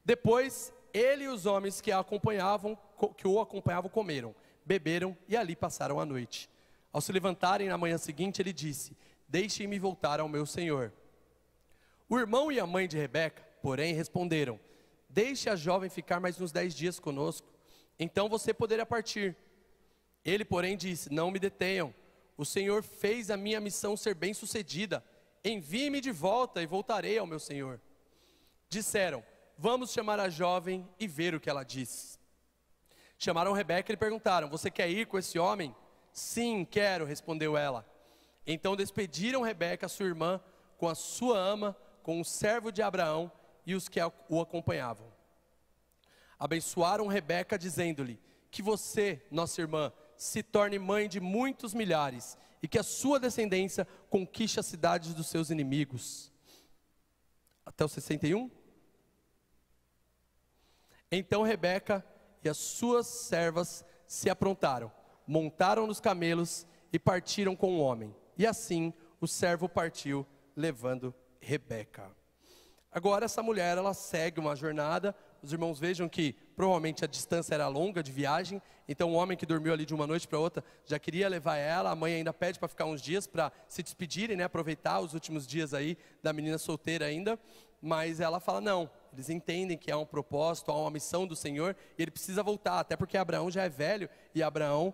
Depois, ele e os homens que o acompanhavam comeram, beberam e ali passaram a noite. Ao se levantarem na manhã seguinte, ele disse: deixem-me voltar ao meu senhor. O irmão e a mãe de Rebeca, porém, responderam: deixe a jovem ficar mais uns 10 dias conosco, então você poderá partir. Ele, porém, disse: não me detenham, o Senhor fez a minha missão ser bem sucedida, envie-me de volta e voltarei ao meu senhor. Disseram: vamos chamar a jovem e ver o que ela diz. Chamaram Rebeca e lhe perguntaram: você quer ir com esse homem? Sim, quero, respondeu ela. Então despediram Rebeca, sua irmã, com a sua ama, com o servo de Abraão e os que o acompanhavam. Abençoaram Rebeca, dizendo-lhe: que você, nossa irmã, se torne mãe de muitos milhares, e que a sua descendência conquiste as cidades dos seus inimigos. Até o 61? Então Rebeca e as suas servas se aprontaram, montaram nos camelos e partiram com o homem. E assim o servo partiu, levando Rebeca. Agora essa mulher, ela segue uma jornada os irmãos vejam que provavelmente a distância era longa de viagem, então o homem que dormiu ali de uma noite para outra já queria levar ela, a mãe ainda pede para ficar uns dias para se despedirem, né, aproveitar os últimos dias aí da menina solteira ainda, mas ela fala não, eles entendem que há um propósito, há uma missão do Senhor, e ele precisa voltar, até porque Abraão já é velho, e Abraão,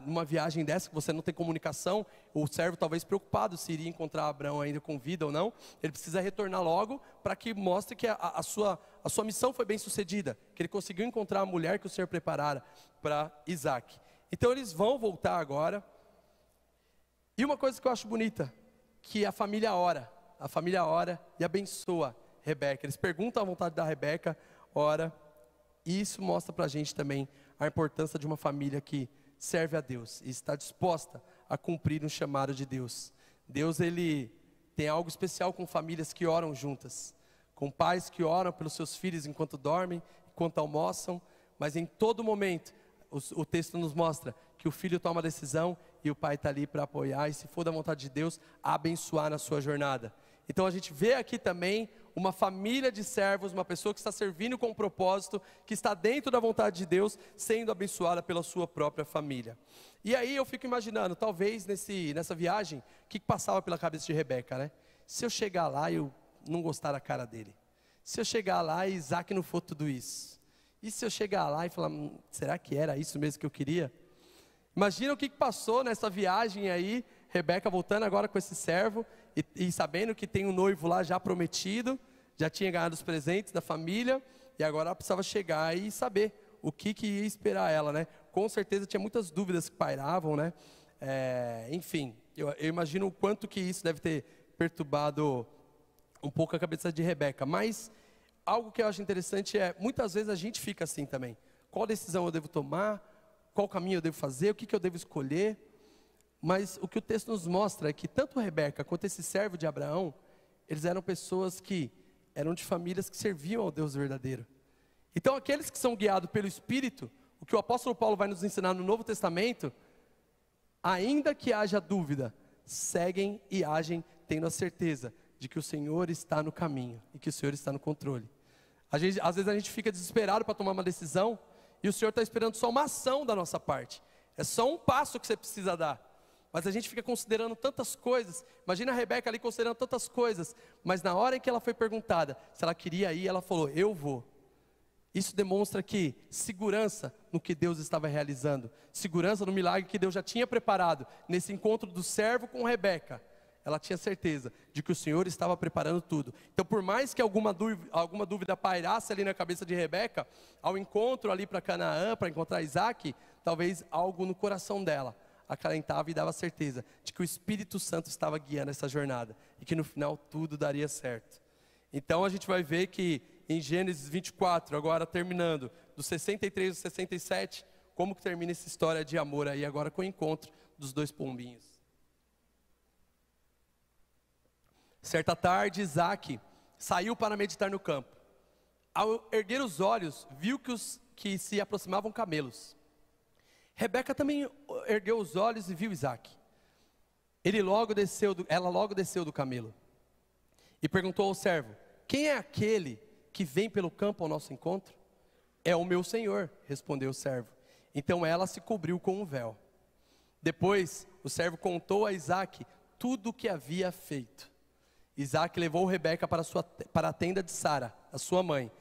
numa viagem dessa que você não tem comunicação, o servo talvez preocupado se iria encontrar Abraão ainda com vida ou não, ele precisa retornar logo, para que mostre que a sua missão foi bem sucedida, que ele conseguiu encontrar a mulher que o Senhor preparara para Isaac. Então eles vão voltar agora, e uma coisa que eu acho bonita, que a família ora e abençoa Rebeca. Eles perguntam a vontade da Rebeca, ora, e isso mostra para a gente também a importância de uma família que serve a Deus e está disposta a cumprir um chamado de Deus. Deus, Ele tem algo especial com famílias que oram juntas, com pais que oram pelos seus filhos enquanto dormem, enquanto almoçam, mas em todo momento, o texto nos mostra que o filho toma a decisão e o pai está ali para apoiar, e se for da vontade de Deus, abençoar na sua jornada. Então a gente vê aqui também uma família de servos, uma pessoa que está servindo com um propósito, que está dentro da vontade de Deus, sendo abençoada pela sua própria família. E aí eu fico imaginando, talvez nessa viagem, o que passava pela cabeça de Rebeca, né? Se eu chegar lá e eu não gostar da cara dele, se eu chegar lá e Isaac não for tudo isso, e se eu chegar lá e falar, será que era isso mesmo que eu queria? Imagina o que passou nessa viagem aí, Rebeca voltando agora com esse servo, e sabendo que tem um noivo lá já prometido, já tinha ganhado os presentes da família, e agora ela precisava chegar e saber o que ia esperar ela, né? Com certeza tinha muitas dúvidas que pairavam, né? Enfim, eu imagino o quanto que isso deve ter perturbado um pouco a cabeça de Rebeca, mas algo que eu acho interessante muitas vezes a gente fica assim também, qual decisão eu devo tomar, qual caminho eu devo fazer, o que eu devo escolher? Mas o que o texto nos mostra é que tanto Rebeca quanto esse servo de Abraão, eles eram pessoas que eram de famílias que serviam ao Deus verdadeiro. Então aqueles que são guiados pelo Espírito, o que o apóstolo Paulo vai nos ensinar no Novo Testamento, ainda que haja dúvida, seguem e agem tendo a certeza de que o Senhor está no caminho e que o Senhor está no controle. Às vezes a gente fica desesperado para tomar uma decisão e o Senhor está esperando só uma ação da nossa parte. É só um passo que você precisa dar. Mas a gente fica considerando tantas coisas. Imagina a Rebeca ali considerando tantas coisas. Mas na hora em que ela foi perguntada se ela queria ir, ela falou, eu vou. Isso demonstra que segurança no que Deus estava realizando. Segurança no milagre que Deus já tinha preparado. Nesse encontro do servo com Rebeca. Ela tinha certeza de que o Senhor estava preparando tudo. Então por mais que alguma dúvida pairasse ali na cabeça de Rebeca, ao encontro ali para Canaã, para encontrar Isaac, talvez algo no coração dela acalentava e dava certeza de que o Espírito Santo estava guiando essa jornada e que no final tudo daria certo. Então a gente vai ver que em Gênesis 24, agora terminando, do 63 ao 67, como que termina essa história de amor aí agora com o encontro dos dois pombinhos. Certa tarde, Isaac saiu para meditar no campo. Ao erguer os olhos, viu que se aproximavam camelos. Rebeca também ergueu os olhos e viu Isaac. Ela logo desceu do camelo e perguntou ao servo, quem é aquele que vem pelo campo ao nosso encontro? É o meu senhor, respondeu o servo. Então ela se cobriu com um véu. Depois o servo contou a Isaac tudo o que havia feito. Isaac levou Rebeca para a tenda de Sara, a sua mãe,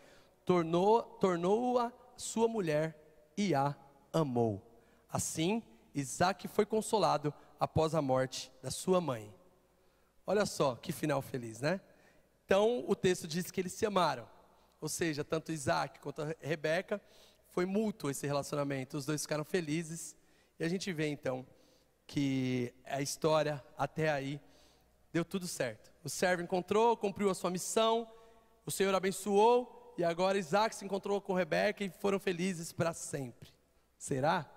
tornou-a sua mulher e a amou. Assim, Isaac foi consolado após a morte da sua mãe. Olha só, que final feliz, né? Então, o texto diz que eles se amaram. Ou seja, tanto Isaac quanto a Rebeca, foi mútuo esse relacionamento. Os dois ficaram felizes. E a gente vê, então, que a história, até aí, deu tudo certo. O servo encontrou, cumpriu a sua missão, o Senhor abençoou, e agora Isaac se encontrou com Rebeca e foram felizes para sempre. Será?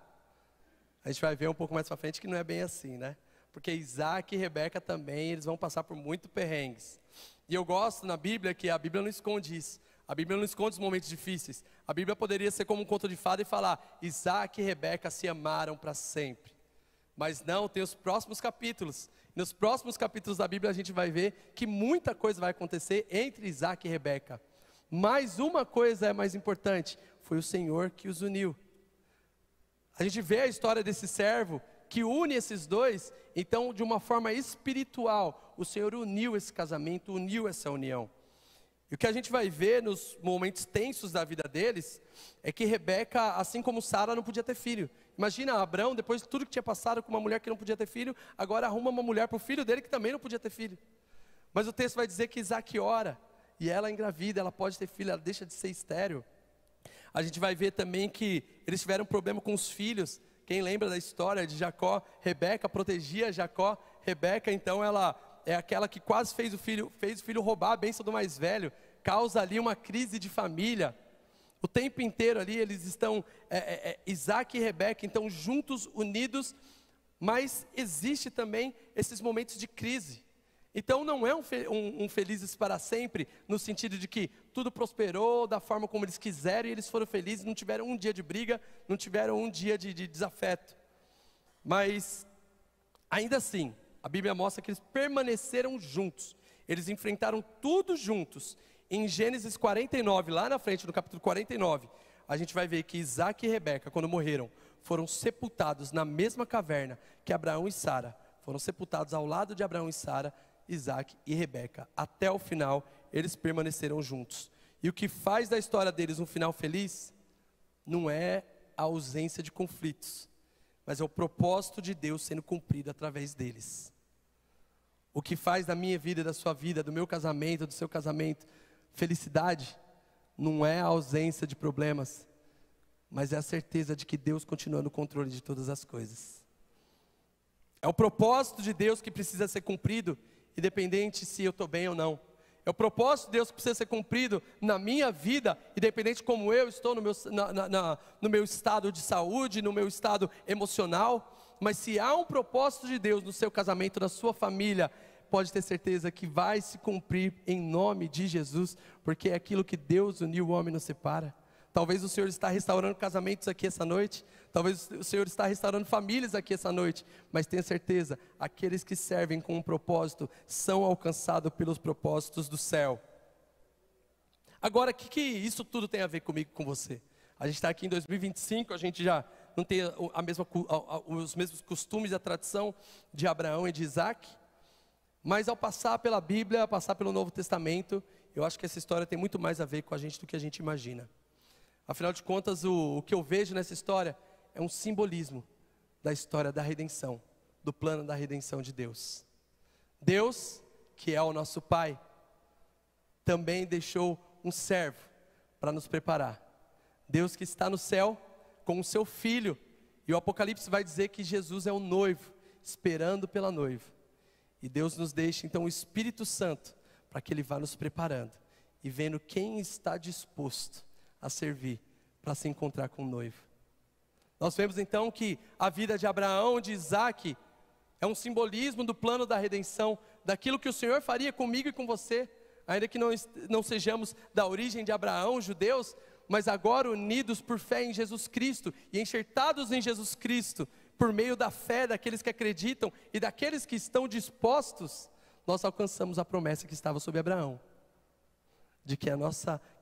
A gente vai ver um pouco mais para frente que não é bem assim, né? Porque Isaac e Rebeca também, eles vão passar por muito perrengues. E eu gosto na Bíblia que a Bíblia não esconde isso. A Bíblia não esconde os momentos difíceis. A Bíblia poderia ser como um conto de fada e falar, Isaac e Rebeca se amaram para sempre. Mas não, tem os próximos capítulos. Nos próximos capítulos da Bíblia a gente vai ver que muita coisa vai acontecer entre Isaac e Rebeca. Mas uma coisa é mais importante, foi o Senhor que os uniu. A gente vê a história desse servo que une esses dois, então de uma forma espiritual, o Senhor uniu esse casamento, uniu essa união. E o que a gente vai ver nos momentos tensos da vida deles, é que Rebeca, assim como Sara, não podia ter filho. Imagina Abraão, depois de tudo que tinha passado com uma mulher que não podia ter filho, agora arruma uma mulher para o filho dele que também não podia ter filho. Mas o texto vai dizer que Isaac ora, e ela engravida, ela pode ter filho, ela deixa de ser estéril. A gente vai ver também que eles tiveram problema com os filhos. Quem lembra da história de Jacó? Rebeca protegia Jacó. Rebeca, então, ela é aquela que quase fez o filho roubar a bênção do mais velho. Causa ali uma crise de família. O tempo inteiro ali eles estão, Isaac e Rebeca, então juntos, unidos. Mas existe também esses momentos de crise. Então não é um felizes para sempre, no sentido de que tudo prosperou da forma como eles quiseram e eles foram felizes, não tiveram um dia de briga, não tiveram um dia de desafeto. Mas, ainda assim, a Bíblia mostra que eles permaneceram juntos, eles enfrentaram tudo juntos. Em Gênesis 49, lá na frente, no capítulo 49, a gente vai ver que Isaac e Rebeca, quando morreram, foram sepultados na mesma caverna que Abraão e Sara. Foram sepultados ao lado de Abraão e Sara, Isaac e Rebeca. Até o final, eles permaneceram juntos. E o que faz da história deles um final feliz, não é a ausência de conflitos, mas é o propósito de Deus sendo cumprido através deles. O que faz da minha vida, da sua vida, do meu casamento, do seu casamento, felicidade, não é a ausência de problemas, mas é a certeza de que Deus continua no controle de todas as coisas. É o propósito de Deus que precisa ser cumprido, independente se eu estou bem ou não. É o propósito de Deus que precisa ser cumprido na minha vida, independente de como eu estou no meu estado de saúde, no meu estado emocional. Mas se há um propósito de Deus no seu casamento, na sua família, pode ter certeza que vai se cumprir em nome de Jesus, porque é aquilo que Deus uniu, o homem não separa. Talvez o Senhor está restaurando casamentos aqui essa noite, talvez o Senhor está restaurando famílias aqui essa noite, mas tenha certeza, aqueles que servem com um propósito, são alcançados pelos propósitos do céu. Agora, o que isso tudo tem a ver comigo e com você? A gente está aqui em 2025, a gente já não tem os mesmos costumes e a tradição de Abraão e de Isaac, mas ao passar pela Bíblia, passar pelo Novo Testamento, eu acho que essa história tem muito mais a ver com a gente do que a gente imagina. Afinal de contas, o que eu vejo nessa história é um simbolismo da história da redenção, do plano da redenção de Deus. Deus, que é o nosso Pai, também deixou um servo para nos preparar. Deus que está no céu com o seu Filho, e o Apocalipse vai dizer que Jesus é o noivo, esperando pela noiva. E Deus nos deixa então o Espírito Santo, para que Ele vá nos preparando, e vendo quem está disposto a servir, para se encontrar com o noivo. Nós vemos então que a vida de Abraão, de Isaac, é um simbolismo do plano da redenção, daquilo que o Senhor faria comigo e com você, ainda que não sejamos da origem de Abraão, judeus, mas agora unidos por fé em Jesus Cristo, e enxertados em Jesus Cristo, por meio da fé daqueles que acreditam, e daqueles que estão dispostos, nós alcançamos a promessa que estava sobre Abraão, de que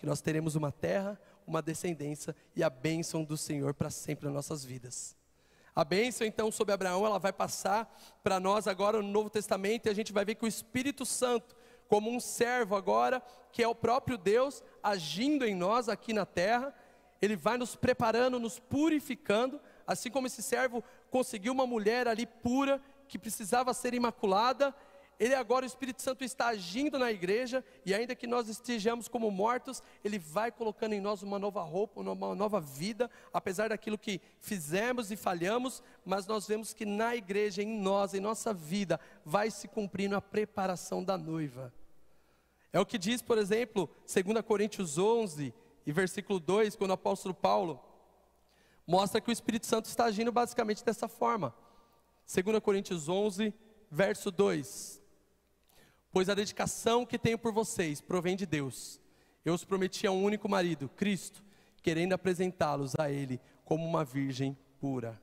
nós teremos uma terra, uma descendência e a bênção do Senhor para sempre nas nossas vidas. A bênção então sobre Abraão, ela vai passar para nós agora no Novo Testamento, e a gente vai ver que o Espírito Santo, como um servo agora, que é o próprio Deus agindo em nós aqui na terra, ele vai nos preparando, nos purificando, assim como esse servo conseguiu uma mulher ali pura, que precisava ser imaculada. Ele agora, o Espírito Santo está agindo na igreja, e ainda que nós estejamos como mortos, Ele vai colocando em nós uma nova roupa, uma nova vida, apesar daquilo que fizemos e falhamos, mas nós vemos que na igreja, em nós, em nossa vida, vai se cumprindo a preparação da noiva. É o que diz, por exemplo, 2 Coríntios 11, e versículo 2, quando o apóstolo Paulo mostra que o Espírito Santo está agindo basicamente dessa forma. 2 Coríntios 11, verso 2. Pois a dedicação que tenho por vocês provém de Deus. Eu os prometi a um único marido, Cristo, querendo apresentá-los a Ele como uma virgem pura.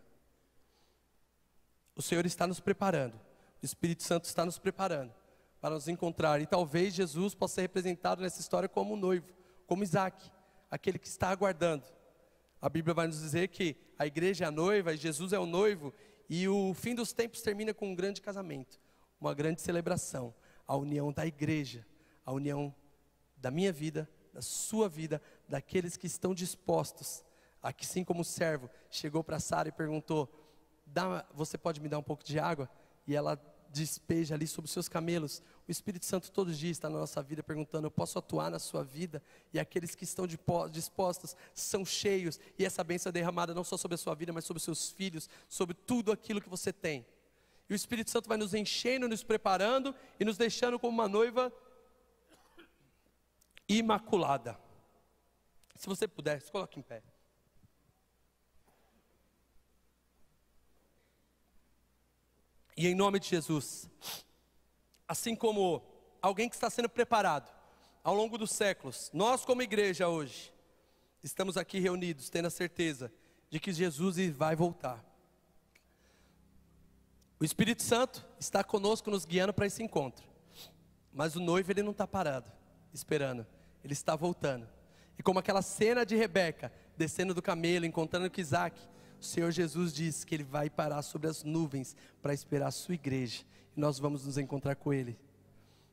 O Senhor está nos preparando, o Espírito Santo está nos preparando para nos encontrar. E talvez Jesus possa ser representado nessa história como um noivo, como Isaac, aquele que está aguardando. A Bíblia vai nos dizer que a igreja é a noiva, e Jesus é o noivo, e o fim dos tempos termina com um grande casamento, uma grande celebração, a união da igreja, a união da minha vida, da sua vida, daqueles que estão dispostos, assim como o servo chegou para Sara e perguntou, você pode me dar um pouco de água? E ela despeja ali sobre os seus camelos. O Espírito Santo todos os dias está na nossa vida perguntando, eu posso atuar na sua vida? E aqueles que estão dispostos são cheios, e essa bênção é derramada não só sobre a sua vida, mas sobre os seus filhos, sobre tudo aquilo que você tem. E o Espírito Santo vai nos enchendo, nos preparando e nos deixando como uma noiva imaculada. Se você puder, se coloque em pé. E em nome de Jesus, assim como alguém que está sendo preparado ao longo dos séculos, nós como igreja hoje, estamos aqui reunidos, tendo a certeza de que Jesus vai voltar. O Espírito Santo está conosco, nos guiando para esse encontro. Mas o noivo, ele não está parado, esperando, ele está voltando. E como aquela cena de Rebeca, descendo do camelo, encontrando com Isaac, o Senhor Jesus diz que Ele vai parar sobre as nuvens para esperar a sua igreja, e nós vamos nos encontrar com Ele.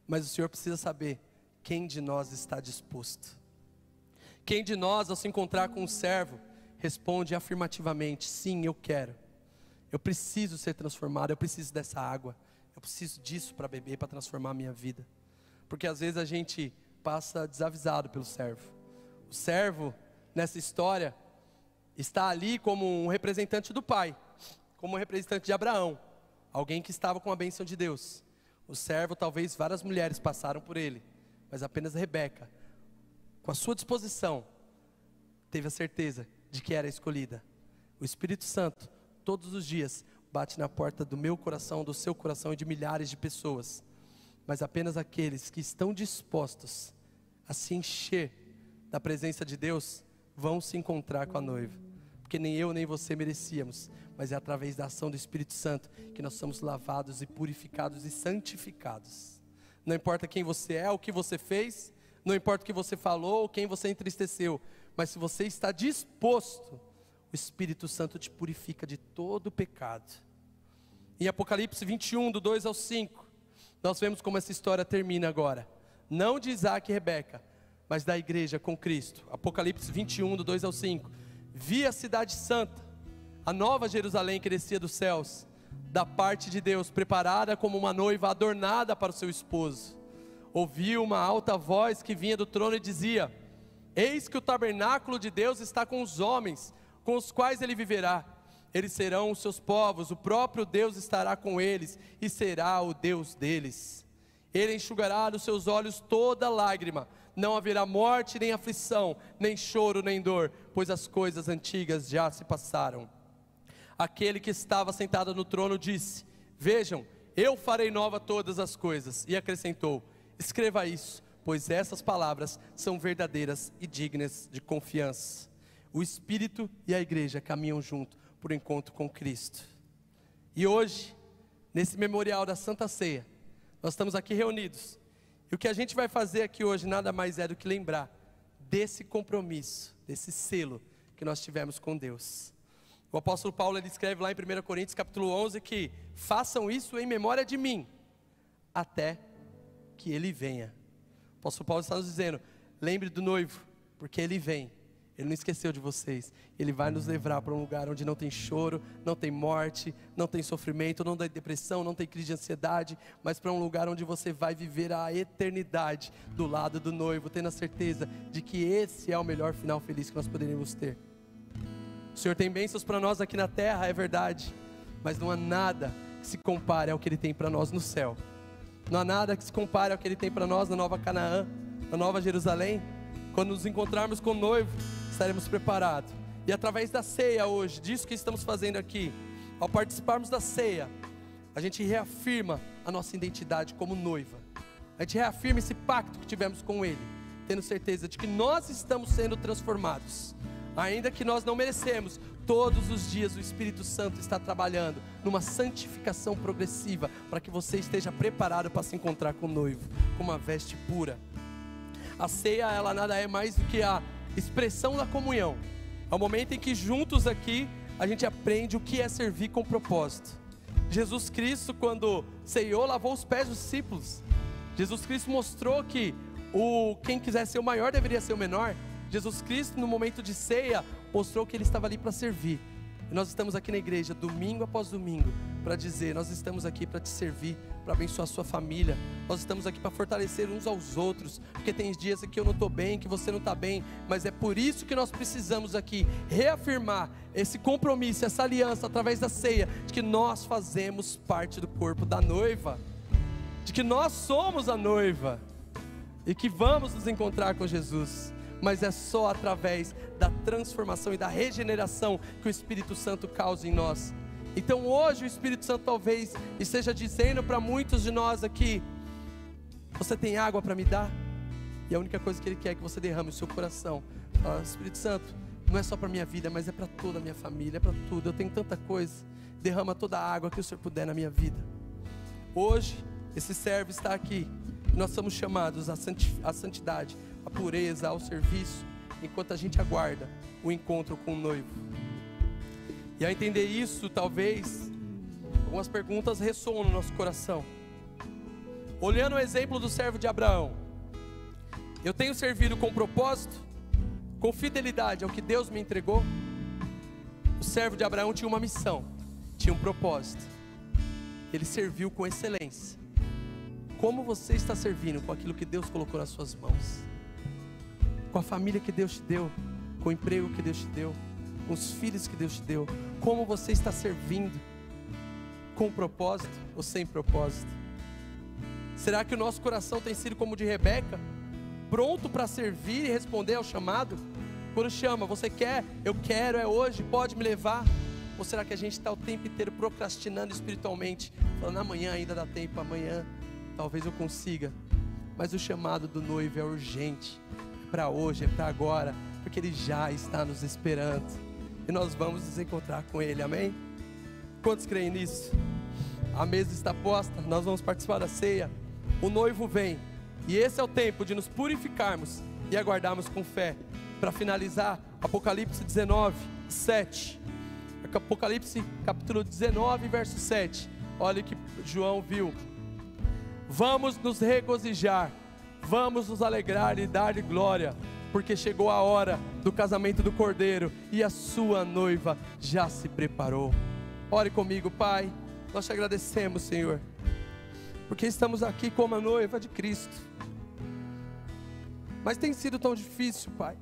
Mas o Senhor precisa saber, quem de nós está disposto? Quem de nós, ao se encontrar com um servo, responde afirmativamente, sim, eu quero. Eu preciso ser transformado, eu preciso dessa água, eu preciso disso para beber, para transformar a minha vida. Porque às vezes a gente passa desavisado pelo servo. O servo, nessa história, está ali como um representante do pai, como um representante de Abraão, alguém que estava com a bênção de Deus. O servo, talvez várias mulheres passaram por ele, mas apenas Rebeca, com a sua disposição, teve a certeza de que era escolhida. O Espírito Santo, todos os dias, bate na porta do meu coração, do seu coração e de milhares de pessoas, mas apenas aqueles que estão dispostos a se encher da presença de Deus, vão se encontrar com a noiva, porque nem eu nem você merecíamos, mas é através da ação do Espírito Santo que nós somos lavados e purificados e santificados. Não importa quem você é, o que você fez, não importa o que você falou, ou quem você entristeceu, mas se você está disposto, o Espírito Santo te purifica de todo o pecado. Em Apocalipse 21, do 2 ao 5, nós vemos como essa história termina agora, não de Isaac e Rebeca, mas da igreja com Cristo. Apocalipse 21, do 2 ao 5. Vi a cidade santa, a nova Jerusalém que descia dos céus, da parte de Deus, preparada como uma noiva adornada para o seu esposo. Ouvi uma alta voz que vinha do trono e dizia, eis que o tabernáculo de Deus está com os homens, com os quais ele viverá. Eles serão os seus povos, o próprio Deus estará com eles, e será o Deus deles. Ele enxugará dos seus olhos toda lágrima, não haverá morte, nem aflição, nem choro, nem dor, pois as coisas antigas já se passaram. Aquele que estava sentado no trono disse, vejam, eu farei nova todas as coisas, e acrescentou, escreva isso, pois essas palavras são verdadeiras e dignas de confiança. O Espírito e a igreja caminham junto por encontro com Cristo. E hoje, nesse memorial da Santa Ceia, nós estamos aqui reunidos, e o que a gente vai fazer aqui hoje nada mais é do que lembrar desse compromisso, desse selo que nós tivemos com Deus. O apóstolo Paulo, ele escreve lá em 1 Coríntios capítulo 11 que façam isso em memória de mim, até que ele venha. O apóstolo Paulo está nos dizendo, lembre do noivo, porque ele vem. Ele não esqueceu de vocês. Ele vai nos levar para um lugar onde não tem choro, não tem morte, não tem sofrimento, não tem depressão, não tem crise de ansiedade, mas para um lugar onde você vai viver a eternidade do lado do noivo, tendo a certeza de que esse é o melhor final feliz que nós poderíamos ter. O Senhor tem bênçãos para nós aqui na terra, é verdade, mas não há nada que se compare ao que Ele tem para nós no céu. Não há nada que se compare ao que Ele tem para nós na Nova Canaã, na Nova Jerusalém. Quando nos encontrarmos com o noivo, estaremos preparados. E através da ceia hoje, disso que estamos fazendo aqui, ao participarmos da ceia, a gente reafirma a nossa identidade como noiva. A gente reafirma esse pacto que tivemos com Ele, tendo certeza de que nós estamos sendo transformados. Ainda que nós não merecemos, todos os dias o Espírito Santo está trabalhando numa santificação progressiva, para que você esteja preparado para se encontrar com o noivo, com uma veste pura. A ceia, ela nada é mais do que a expressão da comunhão. É o momento em que juntos aqui a gente aprende o que é servir com propósito. Jesus Cristo, quando ceiou, lavou os pés dos discípulos. Jesus Cristo mostrou que quem quiser ser o maior deveria ser o menor. Jesus Cristo, no momento de ceia, mostrou que Ele estava ali para servir. E nós estamos aqui na igreja, domingo após domingo, para dizer: nós estamos aqui para te servir, para abençoar a sua família. Nós estamos aqui para fortalecer uns aos outros, porque tem dias que eu não estou bem, que você não está bem, mas é por isso que nós precisamos aqui reafirmar esse compromisso, essa aliança através da ceia, de que nós fazemos parte do corpo da noiva, de que nós somos a noiva e que vamos nos encontrar com Jesus. Mas é só através da transformação e da regeneração que o Espírito Santo causa em nós. Então hoje o Espírito Santo talvez esteja dizendo para muitos de nós aqui: você tem água para me dar? E a única coisa que Ele quer é que você derrame o seu coração. Espírito Santo, não é só para a minha vida, mas é para toda a minha família, é para tudo. Eu tenho tanta coisa. Derrama toda a água que o Senhor puder na minha vida. Hoje esse servo está aqui. Nós somos chamados à santidade, à pureza, ao serviço, enquanto a gente aguarda o encontro com o noivo. E ao entender isso, talvez algumas perguntas ressoam no nosso coração. Olhando o exemplo do servo de Abraão, eu tenho servido com propósito, com fidelidade ao que Deus me entregou? O servo de Abraão tinha uma missão, tinha um propósito. Ele serviu com excelência. Como você está servindo com aquilo que Deus colocou nas suas mãos? Com a família que Deus te deu, com o emprego que Deus te deu, com os filhos que Deus te deu? Como você está servindo? Com propósito ou sem propósito? Será que o nosso coração tem sido como o de Rebeca? Pronto para servir e responder ao chamado? Quando chama, você quer? Eu quero, é hoje, pode me levar? Ou será que a gente está o tempo inteiro procrastinando espiritualmente, falando: amanhã ainda dá tempo, amanhã talvez eu consiga? Mas o chamado do noivo é urgente, é para hoje, é para agora, porque Ele já está nos esperando e nós vamos nos encontrar com Ele, amém? Quantos creem nisso? A mesa está posta, nós vamos participar da ceia, o noivo vem, e esse é o tempo de nos purificarmos e aguardarmos com fé. Para finalizar, Apocalipse 19, 7, Apocalipse capítulo 19, verso 7, olha o que João viu: vamos nos regozijar, vamos nos alegrar e dar-lhe glória, porque chegou a hora do casamento do Cordeiro e a sua noiva já se preparou. Ore comigo. Pai, nós te agradecemos, Senhor, porque estamos aqui como a noiva de Cristo. Mas tem sido tão difícil, Pai.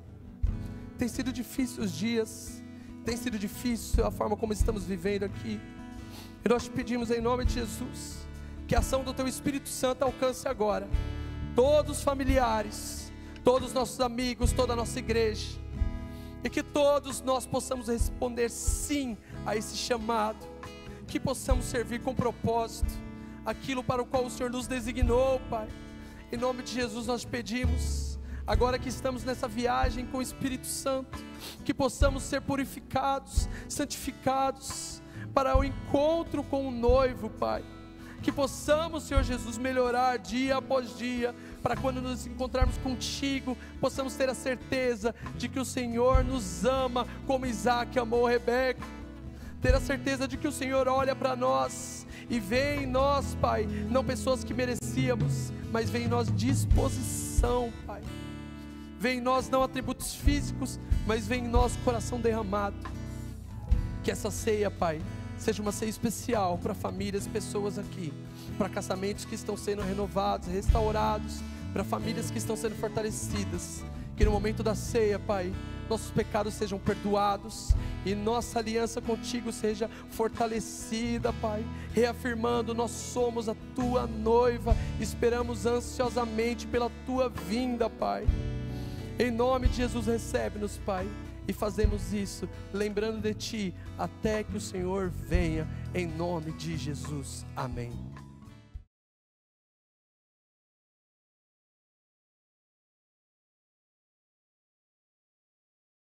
Tem sido difícil os dias, tem sido difícil a forma como estamos vivendo aqui. E nós te pedimos em nome de Jesus, que a ação do Teu Espírito Santo alcance agora todos os familiares, todos os nossos amigos, toda a nossa igreja, e que todos nós possamos responder sim a esse chamado, que possamos servir com propósito aquilo para o qual o Senhor nos designou, Pai. Em nome de Jesus nós pedimos, agora que estamos nessa viagem com o Espírito Santo, que possamos ser purificados, santificados para o encontro com o noivo, Pai. Que possamos, Senhor Jesus, melhorar dia após dia, para quando nos encontrarmos contigo, possamos ter a certeza de que o Senhor nos ama como Isaac amou Rebeca. Ter a certeza de que o Senhor olha para nós e vê em nós, Pai, não pessoas que merecíamos, mas vê em nós disposição, Pai. Vê em nós não atributos físicos, mas vê em nós coração derramado. Que essa ceia, Pai, seja uma ceia especial para famílias e pessoas aqui, para casamentos que estão sendo renovados, restaurados, para famílias que estão sendo fortalecidas. Que no momento da ceia, Pai, nossos pecados sejam perdoados e nossa aliança contigo seja fortalecida, Pai, reafirmando: nós somos a Tua noiva, esperamos ansiosamente pela Tua vinda, Pai. Em nome de Jesus, recebe-nos, Pai, e fazemos isso lembrando de Ti até que o Senhor venha, em nome de Jesus, amém.